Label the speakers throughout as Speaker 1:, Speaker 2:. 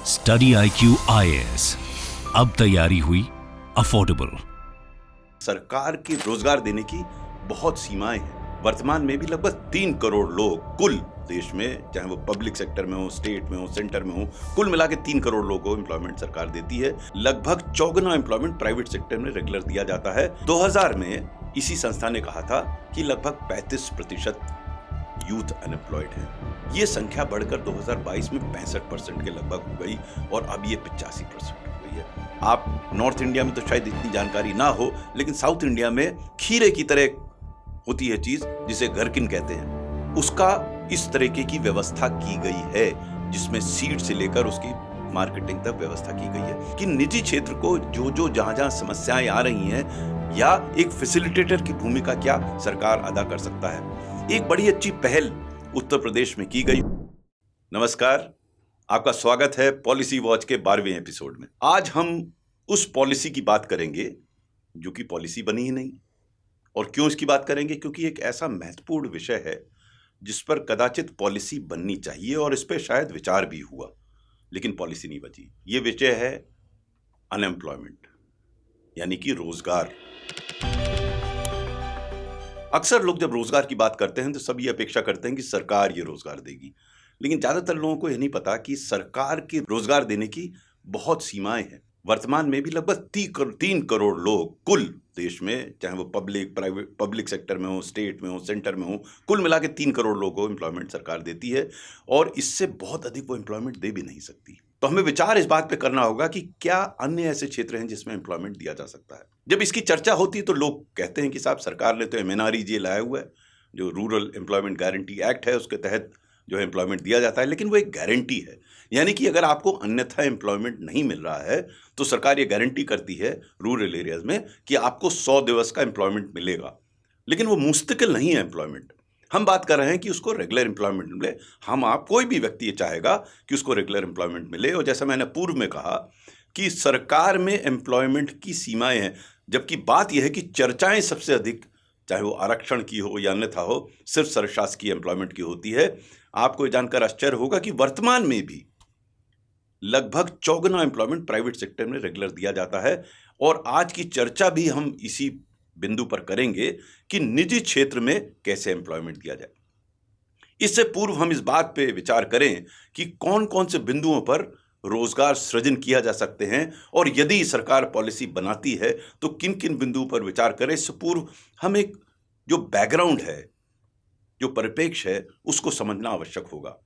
Speaker 1: Study IQ IAS, अब तैयारी हुई अफोर्डेबल।
Speaker 2: सरकार की रोजगार देने की बहुत सीमाएं हैं। वर्तमान में भी लगभग 3 करोड़ लोग कुल देश में, चाहे वो पब्लिक सेक्टर में हो, स्टेट में हो, सेंटर में हो, कुल मिला के 3 करोड़ लोगों को एम्प्लॉयमेंट सरकार देती है। लगभग 54 एम्प्लॉयमेंट प्राइवेट सेक्टर में रेगुलर दिया जाता है। 2000 में इसी संस्था ने कहा था कि लगभग 35% यूथ अनएम्प्लॉयड है। ये संख्या बढ़कर 2022 में 65% के लगभग हो गई और अब ये 85% हो गई है। आप नॉर्थ इंडिया में तो शायद इतनी जानकारी ना हो, लेकिन साउथ इंडिया में खीरे की तरह होती है चीज जिसे घरकिन कहते हैं, उसका इस तरीके की व्यवस्था की गई है, जिसमें सीड से लेकर उसकी मार्केटिंग तक व्यवस्था की गई है कि निजी क्षेत्र को जो जहां समस्याएं आ रही हैं, या एक फैसिलिटेटर की भूमिका क्या सरकार अदा कर सकता है। एक बड़ी अच्छी पहल उत्तर प्रदेश में की गई। नमस्कार, आपका स्वागत है पॉलिसी वॉच के 12वें एपिसोड में। आज हम उस पॉलिसी की बात करेंगे जो कि पॉलिसी बनी ही नहीं। और क्यों इसकी बात करेंगे? क्योंकि एक ऐसा महत्वपूर्ण विषय है जिस पर कदाचित पॉलिसी बननी चाहिए और इस पर शायद विचार भी हुआ, लेकिन पॉलिसी नहीं बची। ये विषय है अनएम्प्लॉयमेंट, यानी कि रोजगार। अक्सर लोग जब रोजगार की बात करते हैं तो सब ये अपेक्षा करते हैं कि सरकार ये रोजगार देगी, लेकिन ज्यादातर लोगों को यह नहीं पता कि सरकार की रोजगार देने की बहुत सीमाएं हैं। वर्तमान में भी लगभग 3 करोड़ लोग कुल देश में, चाहे वो पब्लिक सेक्टर में हो, स्टेट में हो, सेंटर में हो, कुल मिला के 3 करोड़ लोगों को एम्प्लॉयमेंट सरकार देती है और इससे बहुत अधिक वो एम्प्लॉयमेंट दे भी नहीं सकती। तो हमें विचार इस बात पे करना होगा कि क्या अन्य ऐसे क्षेत्र हैं जिसमें एम्प्लॉयमेंट दिया जा सकता है। जब इसकी चर्चा होती है तो लोग कहते हैं कि साहब, सरकार ने तो MNREGA लाया हुआ है, जो रूरल एम्प्लॉयमेंट गारंटी एक्ट है, उसके तहत जो एम्प्लॉयमेंट दिया जाता है, लेकिन वो एक गारंटी है। यानी कि अगर आपको अन्यथा एम्प्लॉयमेंट नहीं मिल रहा है तो सरकार ये गारंटी करती है रूरल एरियाज में कि आपको 100 दिवस का एम्प्लॉयमेंट मिलेगा, लेकिन वो मुस्तकिल नहीं है एम्प्लॉयमेंट। हम बात कर रहे हैं कि उसको रेगुलर एम्प्लॉयमेंट मिले। आप कोई भी व्यक्ति ये चाहेगा कि उसको रेगुलर एम्प्लॉयमेंट मिले। और जैसा मैंने पूर्व में कहा कि सरकार में एम्प्लॉयमेंट की सीमाएं हैं, जबकि बात यह है कि चर्चाएं सबसे अधिक, चाहे वो आरक्षण की हो या अन्यथा हो, सिर्फ सरशासकीय एम्प्लॉयमेंट की होती है। आपको जानकर आश्चर्य होगा कि वर्तमान में भी लगभग 54 एम्प्लॉयमेंट प्राइवेट सेक्टर में रेगुलर दिया जाता है। और आज की चर्चा भी हम इसी बिंदु पर करेंगे कि निजी क्षेत्र में कैसे एम्प्लॉयमेंट दिया जाए। इससे पूर्व हम इस बात पे विचार करें कि कौन कौन से बिंदुओं पर रोजगार सृजन किया जा सकते हैं, और यदि सरकार पॉलिसी बनाती है तो किन किन बिंदुओं पर विचार करें। इससे पूर्व हम एक जो बैकग्राउंड है, जो परिप्रेक्ष्य है, उसको समझना आवश्यक होगा।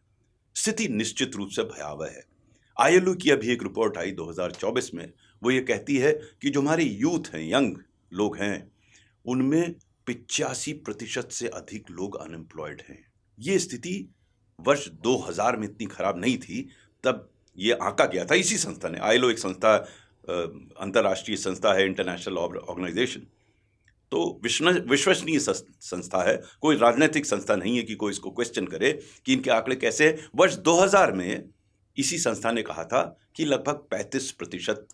Speaker 2: स्थिति निश्चित रूप से भयावह है। ILO की अभी एक रिपोर्ट आई 2024 में, वो ये कहती है कि जो हमारे यूथ हैं, यंग लोग हैं, उनमें 85% से अधिक लोग अनएम्प्लॉयड हैं। ये स्थिति वर्ष 2000 में इतनी खराब नहीं थी, तब ये आंका गया था इसी संस्था ने। ILO एक संस्था, अंतर्राष्ट्रीय संस्था है, इंटरनेशनल ऑर्गेनाइजेशन, तो विश्वसनीय संस्था है, कोई राजनीतिक संस्था नहीं है कि कोई इसको क्वेश्चन करे कि इनके आंकड़े कैसे हैं। वर्ष 2000 में इसी संस्था ने कहा था कि लगभग 35%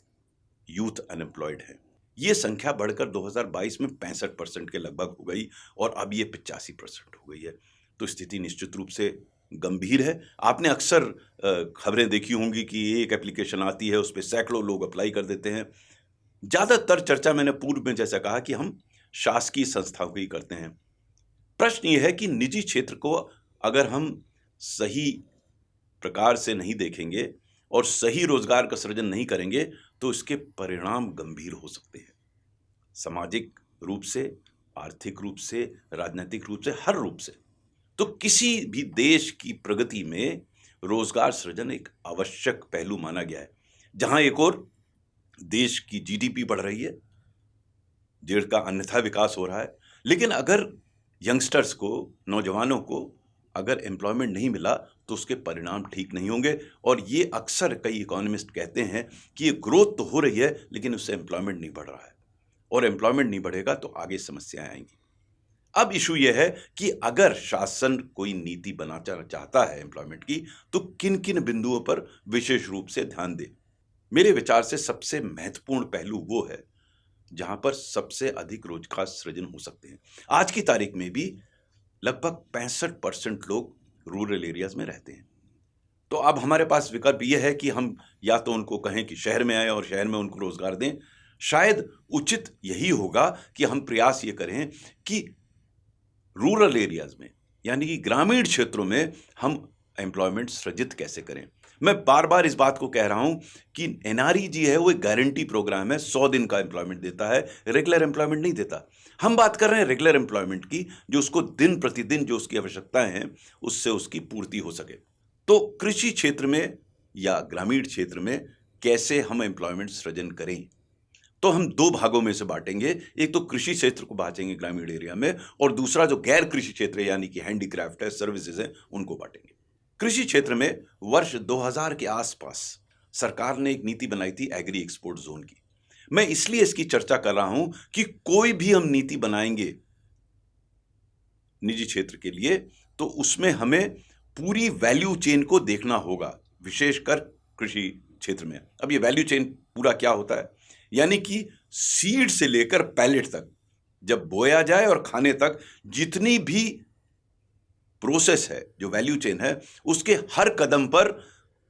Speaker 2: यूथ अनएम्प्लॉयड है। ये संख्या बढ़कर 2022 में 65% के लगभग हो गई और अब ये 85% हो गई है। तो स्थिति निश्चित रूप से गंभीर है। आपने अक्सर खबरें देखी होंगी कि एक एप्लीकेशन आती है, उस पर सैकड़ों लोग अप्लाई कर देते हैं। ज्यादातर चर्चा मैंने पूर्व में जैसा कहा कि हम शासकीय संस्थाओं की करते हैं। प्रश्न यह है कि निजी क्षेत्र को अगर हम सही प्रकार से नहीं देखेंगे और सही रोजगार का सृजन नहीं करेंगे तो इसके परिणाम गंभीर हो सकते हैं, सामाजिक रूप से, आर्थिक रूप से, राजनीतिक रूप से, हर रूप से। तो किसी भी देश की प्रगति में रोजगार सृजन एक आवश्यक पहलू माना गया है। जहां एक और देश की GDP बढ़ रही है, देश का अन्यथा विकास हो रहा है, लेकिन अगर यंगस्टर्स को, नौजवानों को अगर एम्प्लॉयमेंट नहीं मिला तो उसके परिणाम ठीक नहीं होंगे। और ये अक्सर कई इकोनॉमिस्ट कहते हैं कि ये ग्रोथ तो हो रही है लेकिन उससे एम्प्लॉयमेंट नहीं बढ़ रहा है, और एम्प्लॉयमेंट नहीं बढ़ेगा तो आगे समस्याएं आएंगी। अब इशू यह है कि अगर शासन कोई नीति बनाना चाहता है एम्प्लॉयमेंट की, तो किन किन बिंदुओं पर विशेष रूप से ध्यान दे। मेरे विचार से सबसे महत्वपूर्ण पहलू वो है जहां पर सबसे अधिक रोजगार सृजन हो सकते हैं। आज की तारीख में भी लगभग 65% लोग रूरल एरियाज में रहते हैं। तो अब हमारे पास विकल्प ये है कि हम या तो उनको कहें कि शहर में आए और शहर में उनको रोजगार दें। शायद उचित यही होगा कि हम प्रयास ये करें कि रूरल एरियाज में, यानी कि ग्रामीण क्षेत्रों में, हम एम्प्लॉयमेंट सृजित कैसे करें। मैं बार बार इस बात को कह रहा हूं कि एनआरईजी है वो एक गारंटी प्रोग्राम है, 100 दिन का एम्प्लॉयमेंट देता है, रेगुलर एम्प्लॉयमेंट नहीं देता। हम बात कर रहे हैं रेगुलर एम्प्लॉयमेंट की, जो उसको दिन प्रतिदिन जो उसकी आवश्यकताएं हैं उससे उसकी पूर्ति हो सके। तो कृषि क्षेत्र में या ग्रामीण क्षेत्र में कैसे हम एम्प्लॉयमेंट सृजन करें, तो हम दो भागों में से बांटेंगे। एक तो कृषि क्षेत्र को बांटेंगे ग्रामीण एरिया में, और दूसरा जो गैर कृषि क्षेत्र है यानी कि हैंडीक्राफ्ट है, सर्विसेज है, उनको बांटेंगे। कृषि क्षेत्र में वर्ष 2000 के आसपास सरकार ने एक नीति बनाई थी एग्री एक्सपोर्ट जोन की। मैं इसलिए इसकी चर्चा कर रहा हूं कि कोई भी हम नीति बनाएंगे निजी क्षेत्र के लिए तो उसमें हमें पूरी वैल्यू चेन को देखना होगा, विशेषकर कृषि क्षेत्र में। अब ये वैल्यू चेन पूरा क्या होता है, यानी कि सीड से लेकर पैलेट तक, जब बोया जाए और खाने तक, जितनी भी प्रोसेस है, जो वैल्यू चेन है, उसके हर कदम पर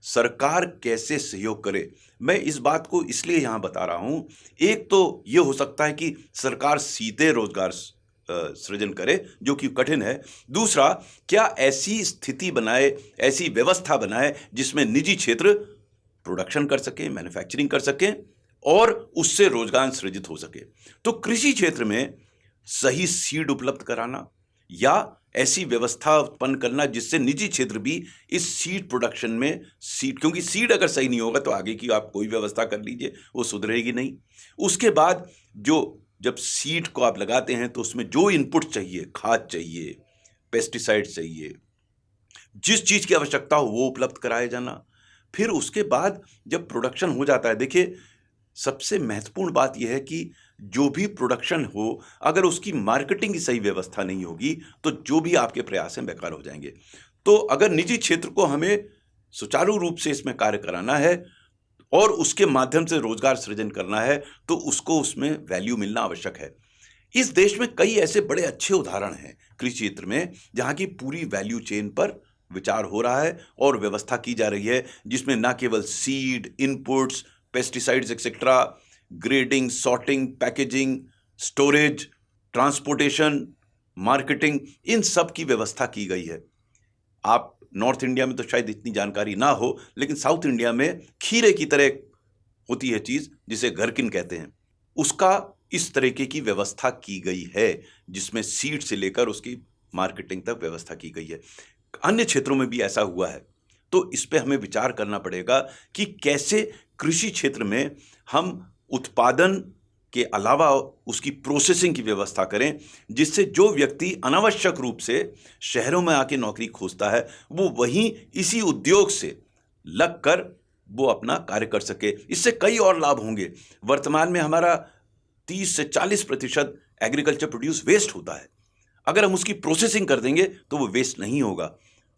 Speaker 2: सरकार कैसे सहयोग करे। मैं इस बात को इसलिए यहां बता रहा हूं, एक तो यह हो सकता है कि सरकार सीधे रोजगार सृजन करे, जो कि कठिन है। दूसरा, क्या ऐसी स्थिति बनाए, ऐसी व्यवस्था बनाए जिसमें निजी क्षेत्र प्रोडक्शन कर सके, मैन्युफैक्चरिंग कर सके और उससे रोजगार सृजित हो सके। तो कृषि क्षेत्र में सही सीड उपलब्ध कराना या ऐसी व्यवस्था उत्पन्न करना जिससे निजी क्षेत्र भी इस सीड प्रोडक्शन में क्योंकि सीड अगर सही नहीं होगा तो आगे की आप कोई व्यवस्था कर लीजिए, वो सुधरेगी नहीं। उसके बाद जब सीड को आप लगाते हैं तो उसमें जो इनपुट चाहिए, खाद चाहिए, पेस्टिसाइड चाहिए, जिस चीज की आवश्यकता हो वो उपलब्ध कराया जाना। फिर उसके बाद जब प्रोडक्शन हो जाता है, देखिए सबसे महत्वपूर्ण बात यह है कि जो भी प्रोडक्शन हो, अगर उसकी मार्केटिंग की सही व्यवस्था नहीं होगी तो जो भी आपके प्रयास हैं बेकार हो जाएंगे। तो अगर निजी क्षेत्र को हमें सुचारू रूप से इसमें कार्य कराना है और उसके माध्यम से रोजगार सृजन करना है तो उसको उसमें वैल्यू मिलना आवश्यक है। इस देश में कई ऐसे बड़े अच्छे उदाहरण हैं कृषि क्षेत्र में जहां की पूरी वैल्यू चेन पर विचार हो रहा है और व्यवस्था की जा रही है, जिसमें न केवल seed, inputs, pesticides etcetera, grading, sorting, packaging, storage, transportation, marketing, इन सब की व्यवस्था की गई है। आप नॉर्थ इंडिया में तो शायद इतनी जानकारी ना हो, लेकिन साउथ इंडिया में खीरे की तरह होती है चीज जिसे घरकिन कहते हैं, उसका इस तरीके की व्यवस्था की गई है जिसमें सीड से लेकर उसकी मार्केटिंग तक व्यवस्था की गई है। अन्य क्षेत्रों में भी ऐसा हुआ है। तो इस पे हमें विचार करना पड़ेगा कि कैसे कृषि क्षेत्र में हम उत्पादन के अलावा उसकी प्रोसेसिंग की व्यवस्था करें, जिससे जो व्यक्ति अनावश्यक रूप से शहरों में आके नौकरी खोजता है वो वहीं इसी उद्योग से लगकर वो अपना कार्य कर सके। इससे कई और लाभ होंगे। वर्तमान में हमारा 30 से 40% एग्रीकल्चर प्रोड्यूस वेस्ट होता है। अगर हम उसकी प्रोसेसिंग कर देंगे तो वो वेस्ट नहीं होगा,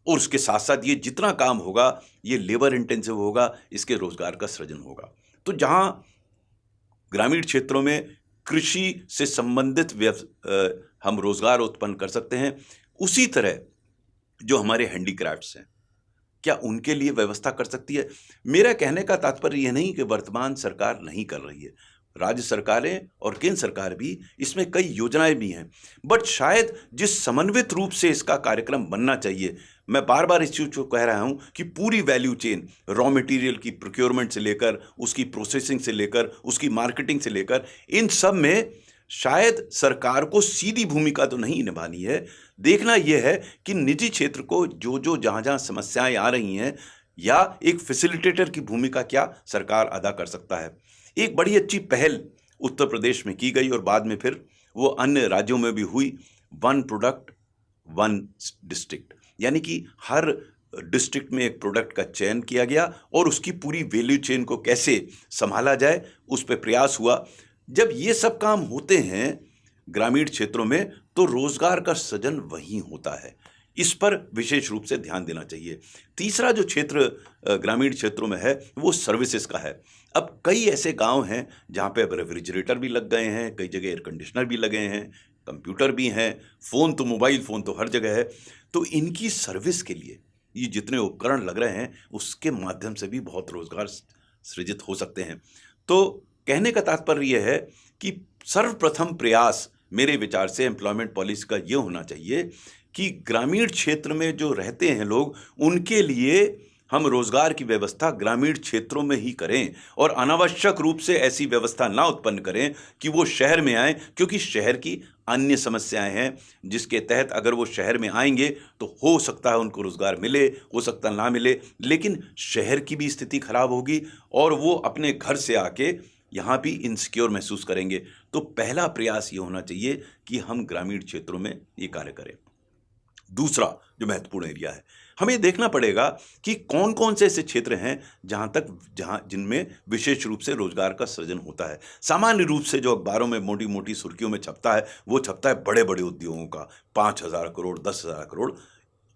Speaker 2: और उसके साथ साथ ये जितना काम होगा ये लेबर इंटेंसिव होगा, इसके रोजगार का सृजन होगा। तो जहां ग्रामीण क्षेत्रों में कृषि से संबंधित हम रोजगार उत्पन्न कर सकते हैं, उसी तरह जो हमारे हैंडीक्राफ्ट्स हैं, क्या उनके लिए व्यवस्था कर सकती है। मेरा कहने का तात्पर्य यह नहीं कि वर्तमान सरकार नहीं कर रही है, राज्य सरकारें और केंद्र सरकार भी, इसमें कई योजनाएं भी हैं, बट शायद जिस समन्वित रूप से इसका कार्यक्रम बनना चाहिए, मैं बार बार इस चीज को कह रहा हूं कि पूरी वैल्यू चेन, रॉ मटेरियल की प्रोक्योरमेंट से लेकर उसकी प्रोसेसिंग से लेकर उसकी मार्केटिंग से लेकर, इन सब में शायद सरकार को सीधी भूमिका तो नहीं निभानी है। देखना यह है कि निजी क्षेत्र को जो जहां जहां समस्याएं आ रही हैं, या एक फैसिलिटेटर की भूमिका क्या सरकार अदा कर सकता है। एक बड़ी अच्छी पहल उत्तर प्रदेश में की गई और बाद में फिर वो अन्य राज्यों में भी हुई, वन प्रोडक्ट वन डिस्ट्रिक्ट, यानी कि हर डिस्ट्रिक्ट में एक प्रोडक्ट का चयन किया गया और उसकी पूरी वैल्यू चेन को कैसे संभाला जाए उस पर प्रयास हुआ। जब ये सब काम होते हैं ग्रामीण क्षेत्रों में तो रोजगार का सृजन वहीं होता है। इस पर विशेष रूप से ध्यान देना चाहिए। तीसरा जो क्षेत्र ग्रामीण क्षेत्रों में है वो सर्विसेज का है। अब कई ऐसे गांव हैं जहां पे अब रेफ्रिजरेटर भी लग गए हैं, कई जगह एयर कंडीशनर भी लगे हैं, कंप्यूटर भी हैं, फ़ोन तो मोबाइल फ़ोन तो हर जगह है। तो इनकी सर्विस के लिए ये जितने उपकरण लग रहे हैं उसके माध्यम से भी बहुत रोजगार सृजित हो सकते हैं। तो कहने का तात्पर्य यह है कि सर्वप्रथम प्रयास मेरे विचार से एम्प्लॉयमेंट पॉलिसी का ये होना चाहिए कि ग्रामीण क्षेत्र में जो रहते हैं लोग, उनके लिए हम रोजगार की व्यवस्था ग्रामीण क्षेत्रों में ही करें और अनावश्यक रूप से ऐसी व्यवस्था ना उत्पन्न करें कि वो शहर में आए, क्योंकि शहर की अन्य समस्याएं हैं जिसके तहत अगर वो शहर में आएंगे तो हो सकता है उनको रोजगार मिले, हो सकता ना मिले, लेकिन शहर की भी स्थिति खराब होगी और वो अपने घर से आके यहाँ भी इनसिक्योर महसूस करेंगे। तो पहला प्रयास ये होना चाहिए कि हम ग्रामीण क्षेत्रों में ये कार्य करें। दूसरा जो महत्वपूर्ण एरिया है, हमें देखना पड़ेगा कि कौन कौन से ऐसे क्षेत्र हैं जहां जिनमें विशेष रूप से रोजगार का सृजन होता है। सामान्य रूप से जो अखबारों में मोटी मोटी सुर्खियों में छपता है वो छपता है बड़े बड़े उद्योगों का, 5,000 करोड़ 10,000 करोड़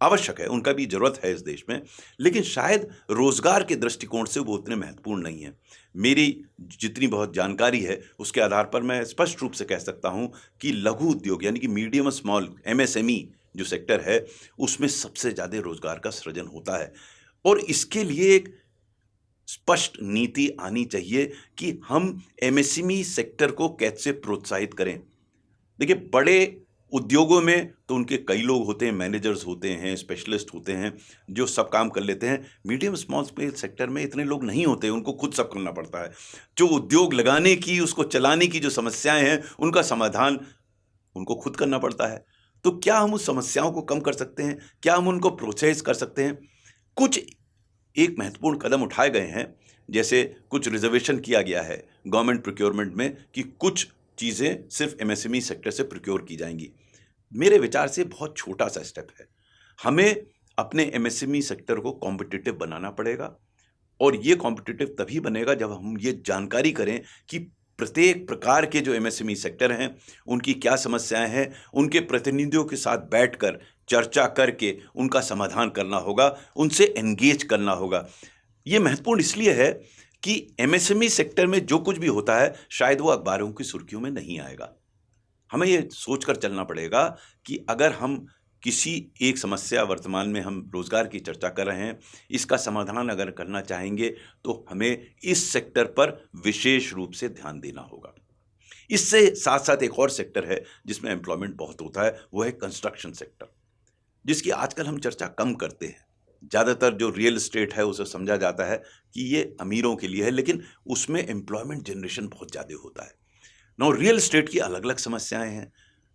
Speaker 2: आवश्यक है, उनका भी जरूरत है इस देश में, लेकिन शायद रोजगार के दृष्टिकोण से वो उतने महत्वपूर्ण नहीं है। मेरी जितनी बहुत जानकारी है उसके आधार पर मैं स्पष्ट रूप से कह सकता हूं कि लघु उद्योग यानी कि मीडियम स्मॉल MSME जो सेक्टर है उसमें सबसे ज्यादा रोजगार का सृजन होता है। और इसके लिए एक स्पष्ट नीति आनी चाहिए कि हम MSME सेक्टर को कैसे प्रोत्साहित करें। देखिए, बड़े उद्योगों में तो उनके कई लोग होते हैं, मैनेजर्स होते हैं, स्पेशलिस्ट होते हैं जो सब काम कर लेते हैं। मीडियम स्मॉल स्केल सेक्टर में इतने लोग नहीं होते, उनको खुद सब करना पड़ता है। जो उद्योग लगाने की, उसको चलाने की जो समस्याएं हैं उनका समाधान उनको खुद करना पड़ता है। तो क्या हम उस समस्याओं को कम कर सकते हैं? क्या हम उनको प्रोत्साहित कर सकते हैं? कुछ एक महत्वपूर्ण कदम उठाए गए हैं, जैसे कुछ रिजर्वेशन किया गया है गवर्नमेंट प्रोक्योरमेंट में कि कुछ चीज़ें सिर्फ MSME सेक्टर से प्रोक्योर की जाएंगी। मेरे विचार से बहुत छोटा सा स्टेप है। हमें अपने MSME सेक्टर को कॉम्पिटिटिव बनाना पड़ेगा और ये कॉम्पिटिटिव तभी बनेगा जब हम ये जानकारी करें कि प्रत्येक प्रकार के जो MSME सेक्टर हैं उनकी क्या समस्याएं हैं, उनके प्रतिनिधियों के साथ बैठकर चर्चा करके उनका समाधान करना होगा, उनसे एंगेज करना होगा। ये महत्वपूर्ण इसलिए है कि MSME सेक्टर में जो कुछ भी होता है शायद वो अखबारों की सुर्खियों में नहीं आएगा। हमें ये सोचकर चलना पड़ेगा कि अगर हम किसी एक समस्या, वर्तमान में हम रोजगार की चर्चा कर रहे हैं, इसका समाधान अगर करना चाहेंगे तो हमें इस सेक्टर पर विशेष रूप से ध्यान देना होगा। इससे साथ साथ एक और सेक्टर है जिसमें एम्प्लॉयमेंट बहुत होता है, वो है कंस्ट्रक्शन सेक्टर, जिसकी आजकल हम चर्चा कम करते हैं। ज़्यादातर जो रियल एस्टेट है उसे समझा जाता है कि ये अमीरों के लिए है, लेकिन उसमें एम्प्लॉयमेंट जनरेशन बहुत ज़्यादा होता है। नौ रियल एस्टेट की अलग अलग समस्याएं हैं,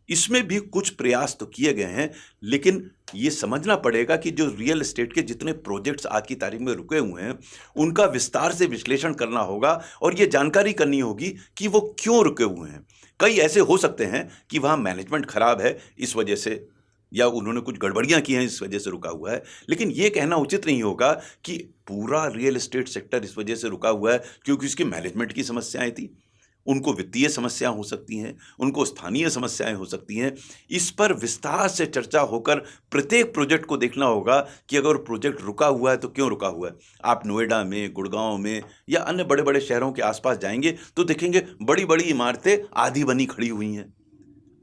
Speaker 2: इसमें भी कुछ प्रयास तो किए गए हैं, लेकिन ये समझना पड़ेगा कि जो रियल एस्टेट के जितने प्रोजेक्ट्स आज की तारीख में रुके हुए हैं उनका विस्तार से विश्लेषण करना होगा और ये जानकारी करनी होगी कि वो क्यों रुके हुए हैं। कई ऐसे हो सकते हैं कि वहाँ मैनेजमेंट खराब है इस वजह से, या उन्होंने कुछ गड़बड़ियां की हैं इस वजह से रुका हुआ है, लेकिन ये कहना उचित नहीं होगा कि पूरा रियल एस्टेट सेक्टर इस वजह से रुका हुआ है क्योंकि उसकी मैनेजमेंट की समस्याएं थी। उनको वित्तीय समस्या हो सकती हैं, उनको स्थानीय समस्याएं हो सकती हैं। इस पर विस्तार से चर्चा होकर प्रत्येक प्रोजेक्ट को देखना होगा कि अगर प्रोजेक्ट रुका हुआ है तो क्यों रुका हुआ है। आप नोएडा में, गुड़गांव में या अन्य बड़े बड़े शहरों के आसपास जाएंगे तो देखेंगे बड़ी बड़ी इमारतें आधी बनी खड़ी हुई हैं।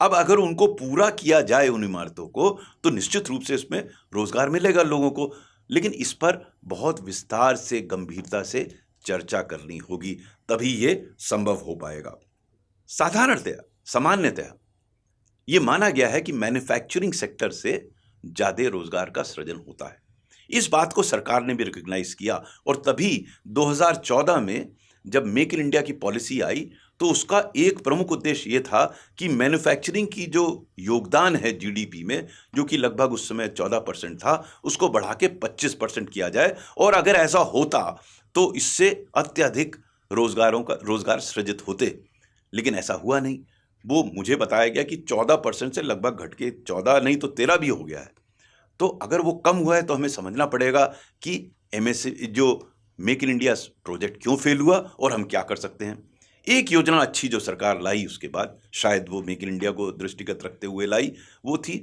Speaker 2: अब अगर उनको पूरा किया जाए उन इमारतों को तो निश्चित रूप से इसमें रोजगार मिलेगा लोगों को, लेकिन इस पर बहुत विस्तार से, गंभीरता से चर्चा करनी होगी, तभी ये संभव हो पाएगा। साधारणतया, सामान्यतया ये माना गया है कि मैन्युफैक्चरिंग सेक्टर से ज्यादा रोजगार का सृजन होता है। इस बात को सरकार ने भी रिकॉग्नाइज किया और तभी 2014 में जब मेक इन इंडिया की पॉलिसी आई तो उसका एक प्रमुख उद्देश्य ये था कि मैन्युफैक्चरिंग की जो योगदान है GDP में, जो कि लगभग उस समय 14% था, उसको बढ़ा के 25% किया जाए और अगर ऐसा होता तो इससे अत्यधिक रोजगार सृजित होते। लेकिन ऐसा हुआ नहीं। वो मुझे बताया गया कि 14% से लगभग घट के 14 नहीं तो 13 भी हो गया है। तो अगर वो कम हुआ है तो हमें समझना पड़ेगा कि जो मेक इन इंडिया प्रोजेक्ट क्यों फेल हुआ और हम क्या कर सकते हैं। एक योजना अच्छी जो सरकार लाई उसके बाद, शायद वो मेक इन इंडिया को दृष्टिगत रखते हुए लाई, वो थी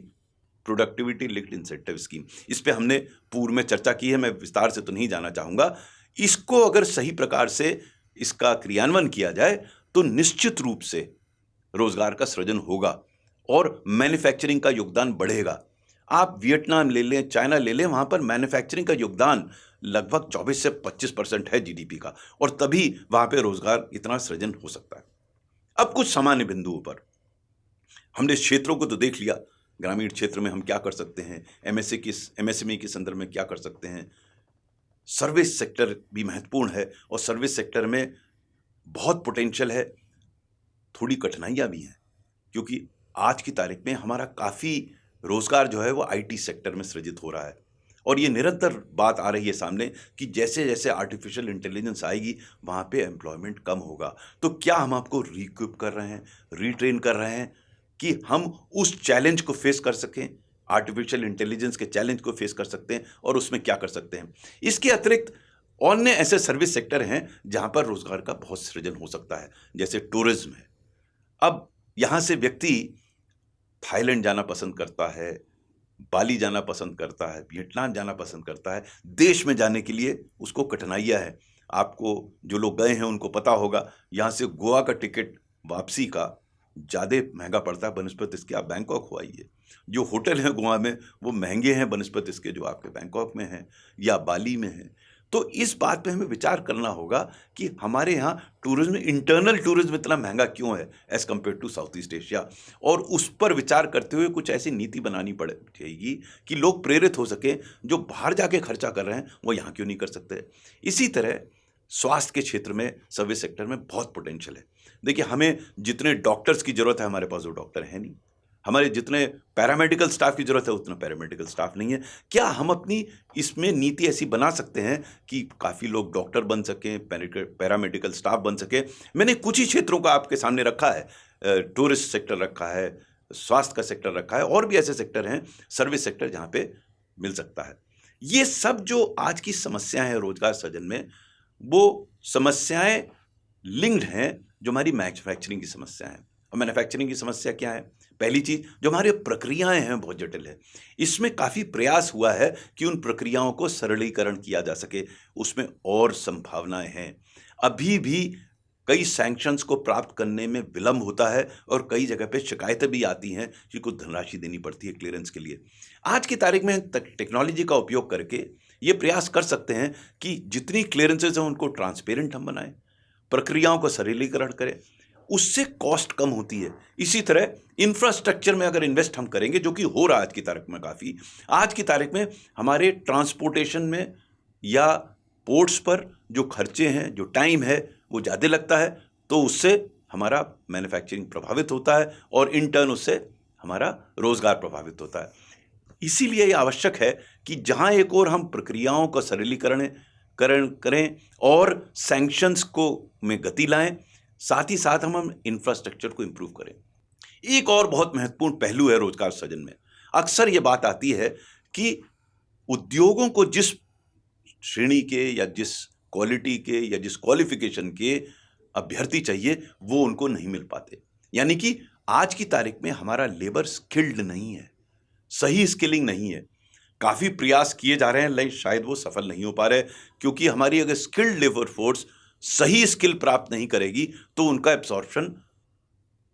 Speaker 2: प्रोडक्टिविटी लिंक्ड इंसेंटिव स्कीम। इस पे हमने पूर्व में चर्चा की है, मैं विस्तार से तो नहीं जाना चाहूँगा। इसको अगर सही प्रकार से इसका क्रियान्वयन किया जाए तो निश्चित रूप से रोजगार का सृजन होगा और मैन्युफैक्चरिंग का योगदान बढ़ेगा। आप वियतनाम ले लें, चाइना ले लें, वहाँ पर मैन्युफैक्चरिंग का योगदान लगभग 24 से 25% है जीडीपी का, और तभी वहाँ पे रोजगार इतना सृजन हो सकता है। अब कुछ सामान्य बिंदुओं पर हमने क्षेत्रों को तो देख लिया, ग्रामीण क्षेत्र में हम क्या कर सकते हैं, एमएसएमई के संदर्भ में क्या कर सकते हैं। सर्विस सेक्टर भी महत्वपूर्ण है और सर्विस सेक्टर में बहुत पोटेंशियल है, थोड़ी कठिनाइयाँ भी हैं, क्योंकि आज की तारीख में हमारा काफ़ी रोजगार जो है वो आईटी सेक्टर में सृजित हो रहा है, और ये निरंतर बात आ रही है सामने कि जैसे जैसे आर्टिफिशियल इंटेलिजेंस आएगी वहाँ पे एम्प्लॉयमेंट कम होगा। तो क्या हम आपको रिइक्विप कर रहे हैं, रिट्रेन कर रहे हैं कि हम उस चैलेंज को फेस कर सकें, आर्टिफिशियल इंटेलिजेंस के चैलेंज को फेस कर सकते हैं, और उसमें क्या कर सकते हैं। इसके अतिरिक्त अन्य ऐसे सर्विस सेक्टर हैं जहाँ पर रोजगार का बहुत सृजन हो सकता है, जैसे टूरिज्म है। अब यहाँ से व्यक्ति थाईलैंड जाना पसंद करता है, बाली जाना पसंद करता है, वियतनाम जाना पसंद करता है। देश में जाने के लिए उसको कठिनाइयाँ हैं। आपको जो लोग गए हैं उनको पता होगा, यहाँ से गोवा का टिकट वापसी का ज़्यादा महंगा पड़ता है बनस्पत इसके आप बैंकॉक हो आइए। जो होटल हैं गोवा में वो महंगे हैं बनस्पत इसके जो आपके बैंकॉक में हैं या बाली में हैं। तो इस बात पे हमें विचार करना होगा कि हमारे यहाँ टूरिज्म, इंटरनल टूरिज्म इतना महंगा क्यों है as compare to South East Asia, और उस पर विचार करते हुए कुछ ऐसी नीति बनानी पड़ेगी कि लोग प्रेरित हो सकें, जो बाहर जाके खर्चा कर रहे हैं वो यहाँ क्यों नहीं कर सकते। इसी तरह स्वास्थ्य के क्षेत्र में, सर्विस सेक्टर में बहुत पोटेंशियल है। देखिए, हमें जितने डॉक्टर्स की ज़रूरत है हमारे पास वो डॉक्टर है नहीं, हमारे जितने पैरामेडिकल स्टाफ की ज़रूरत है उतना पैरामेडिकल स्टाफ नहीं है। क्या हम अपनी इसमें नीति ऐसी बना सकते हैं कि काफ़ी लोग डॉक्टर बन सकें, पैरामेडिकल स्टाफ बन सकें। मैंने कुछ ही क्षेत्रों का आपके सामने रखा है, टूरिस्ट सेक्टर रखा है, स्वास्थ्य का सेक्टर रखा है, और भी ऐसे सेक्टर हैं, सर्विस सेक्टर, जहाँ पे मिल सकता है। ये सब जो आज की समस्याएं हैं रोजगार सृजन में, वो समस्याएं लिंक्ड हैं जो हमारी मैन्युफैक्चरिंग की समस्या है। और मैन्युफैक्चरिंग की समस्या क्या है? पहली चीज, जो हमारी प्रक्रियाएं हैं बहुत जटिल है। इसमें काफी प्रयास हुआ है कि उन प्रक्रियाओं को सरलीकरण किया जा सके, उसमें और संभावनाएं हैं। अभी भी कई सैंक्शंस को प्राप्त करने में विलंब होता है, और कई जगह पे शिकायतें भी आती हैं कि कुछ धनराशि देनी पड़ती है क्लियरेंस के लिए। आज की तारीख में टेक्नोलॉजी का उपयोग करके ये प्रयास कर सकते हैं कि जितनी क्लियरेंसेज हैं उनको ट्रांसपेरेंट हम बनाएं, प्रक्रियाओं को सरलीकरण करें, उससे कॉस्ट कम होती है। इसी तरह इंफ्रास्ट्रक्चर में अगर इन्वेस्ट हम करेंगे, जो कि हो रहा है आज की तारीख में काफ़ी, आज की तारीख में हमारे ट्रांसपोर्टेशन में या पोर्ट्स पर जो खर्चे हैं, जो टाइम है, वो ज़्यादा लगता है, तो उससे हमारा मैन्युफैक्चरिंग प्रभावित होता है, और इन टर्न उससे हमारा रोजगार प्रभावित होता है। इसीलिए ये आवश्यक है कि जहाँ एक और हम प्रक्रियाओं का सरलीकरण करें और सैंक्शंस को में गति लाएं, साथ ही साथ हम इंफ्रास्ट्रक्चर को इम्प्रूव करें। एक और बहुत महत्वपूर्ण पहलू है रोजगार सृजन में। अक्सर ये बात आती है कि उद्योगों को जिस श्रेणी के या जिस क्वालिटी के या जिस क्वालिफिकेशन के अभ्यर्थी चाहिए वो उनको नहीं मिल पाते। यानी कि आज की तारीख में हमारा लेबर स्किल्ड नहीं है, सही स्किलिंग नहीं है। काफ़ी प्रयास किए जा रहे हैं, लेकिन शायद वो सफल नहीं हो पा रहे, क्योंकि हमारी अगर स्किल्ड लेबर फोर्स सही स्किल प्राप्त नहीं करेगी तो उनका एब्सॉर्प्शन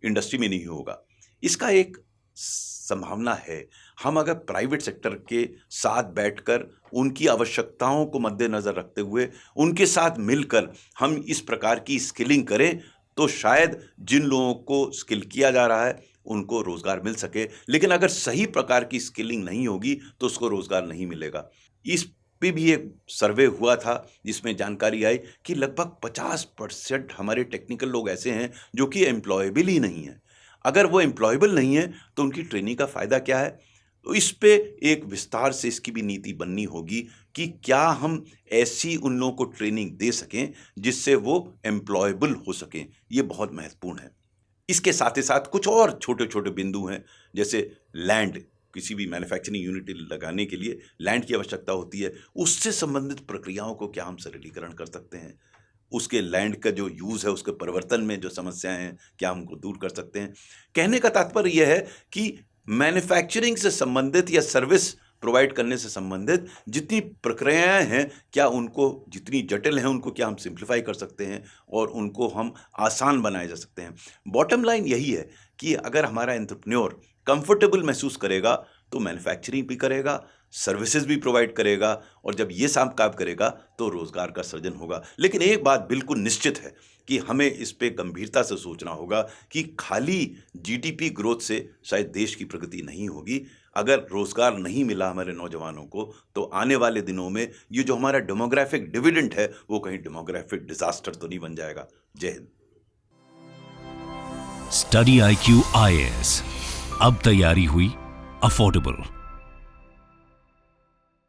Speaker 2: इंडस्ट्री में नहीं होगा। इसका एक संभावना है, हम अगर प्राइवेट सेक्टर के साथ बैठकर उनकी आवश्यकताओं को मद्देनजर रखते हुए उनके साथ मिलकर हम इस प्रकार की स्किलिंग करें, तो शायद जिन लोगों को स्किल किया जा रहा है उनको रोजगार मिल सके। लेकिन अगर सही प्रकार की स्किलिंग नहीं होगी तो उसको रोजगार नहीं मिलेगा। इस पे भी एक सर्वे हुआ था जिसमें जानकारी आई कि लगभग 50% हमारे टेक्निकल लोग ऐसे हैं जो कि एम्प्लॉयबल ही नहीं है। अगर वो एम्प्लॉयबल नहीं है तो उनकी ट्रेनिंग का फ़ायदा क्या है? तो इस पे एक विस्तार से इसकी भी नीति बननी होगी कि क्या हम ऐसी उन लोगों को ट्रेनिंग दे सकें जिससे वो एम्प्लॉयबल हो सकें। ये बहुत महत्वपूर्ण है। इसके साथ ही साथ कुछ और छोटे छोटे बिंदु हैं, जैसे लैंड, किसी भी मैन्युफैक्चरिंग यूनिट लगाने के लिए लैंड की आवश्यकता होती है, उससे संबंधित प्रक्रियाओं को क्या हम सरलीकरण कर सकते हैं, उसके लैंड का जो यूज़ है उसके परिवर्तन में जो समस्याएं हैं क्या हम उनको दूर कर सकते हैं। कहने का तात्पर्य यह है कि मैन्युफैक्चरिंग से संबंधित या सर्विस प्रोवाइड करने से संबंधित जितनी प्रक्रियाएं हैं, क्या उनको, जितनी जटिल हैं उनको क्या हम सिंप्लीफाई कर सकते हैं और उनको हम आसान बनाए जा सकते हैं। बॉटम लाइन यही है कि अगर हमारा एंटरप्रेन्योर कंफर्टेबल महसूस करेगा तो मैन्युफैक्चरिंग भी करेगा, सर्विसेज भी प्रोवाइड करेगा, और जब ये सब काम करेगा तो रोजगार का सृजन होगा। लेकिन एक बात बिल्कुल निश्चित है कि हमें इस पे गंभीरता से सोचना होगा कि खाली जीडीपी ग्रोथ से शायद देश की प्रगति नहीं होगी। अगर रोजगार नहीं मिला हमारे नौजवानों को तो आने वाले दिनों में ये जो हमारा डेमोग्राफिक डिविडेंड है वो कहीं डेमोग्राफिक डिजास्टर तो नहीं बन जाएगा। जय हिंद।
Speaker 1: स्टडी IQ IAS, अब तैयारी हुई अफोर्डेबल।